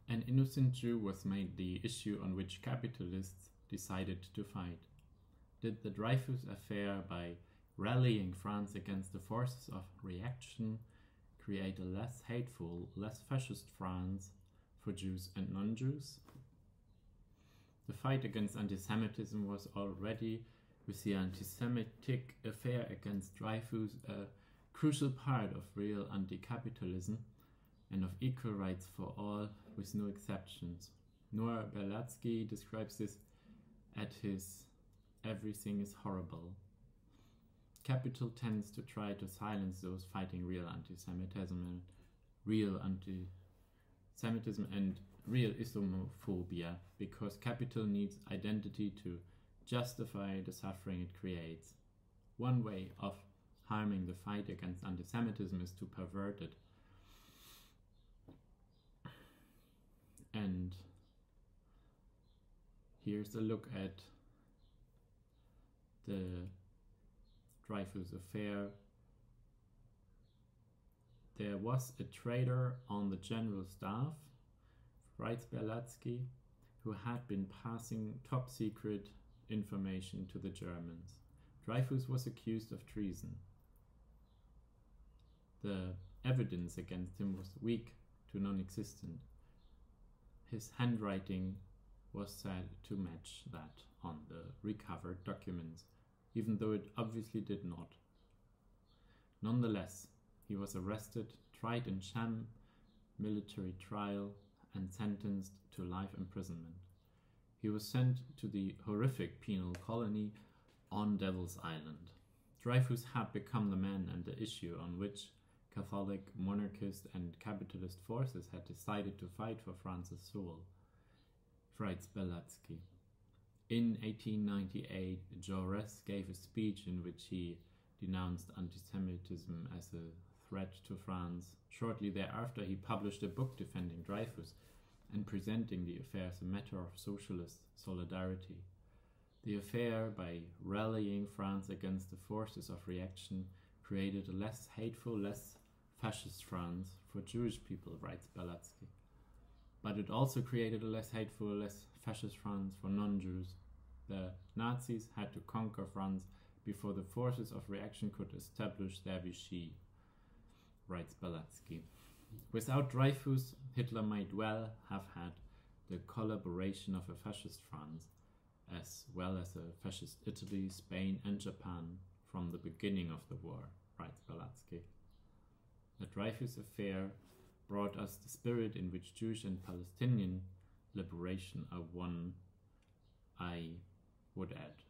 An innocent Jew was made the issue on which capitalists decided to fight. Did the Dreyfus affair, by rallying France against the forces of reaction, create a less hateful, less fascist France for Jews and non-Jews? The fight against antisemitism was already, with the antisemitic affair against Dreyfus, a crucial part of real anticapitalism and of equal rights for all, with no exceptions. Nor Berlatsky describes this at his "everything is horrible." Capital tends to try to silence those fighting real antisemitism and real islamophobia, because capital needs identity to justify the suffering it creates. One way of harming the fight against antisemitism is to pervert it. And here's a look at the Dreyfus affair. There was a traitor on the general staff, writes Berlatsky, who had been passing top secret information to the Germans. Dreyfus was accused of treason. The evidence against him was weak to non-existent. His handwriting was said to match that on the recovered documents, even though it obviously did not. Nonetheless, he was arrested, tried in sham military trial, and sentenced to life imprisonment. He was sent to the horrific penal colony on Devil's Island. Dreyfus had become the man and the issue on which Catholic, monarchist, and capitalist forces had decided to fight for France's soul, writes Berlatsky. In 1898, Jaurès gave a speech in which he denounced antisemitism as a threat to France. Shortly thereafter, he published a book defending Dreyfus and presenting the affair as a matter of socialist solidarity. The affair, by rallying France against the forces of reaction, created a less hateful, less fascist France for Jewish people, writes Berlatsky. But it also created a less hateful, less fascist France for non-Jews. The Nazis had to conquer France before the forces of reaction could establish their Vichy, writes Berlatsky. Without Dreyfus, Hitler might well have had the collaboration of a fascist France, as well as a fascist Italy, Spain, and Japan from the beginning of the war, writes Berlatsky. The Dreyfus affair brought us the spirit in which Jewish and Palestinian liberation are one, I would add.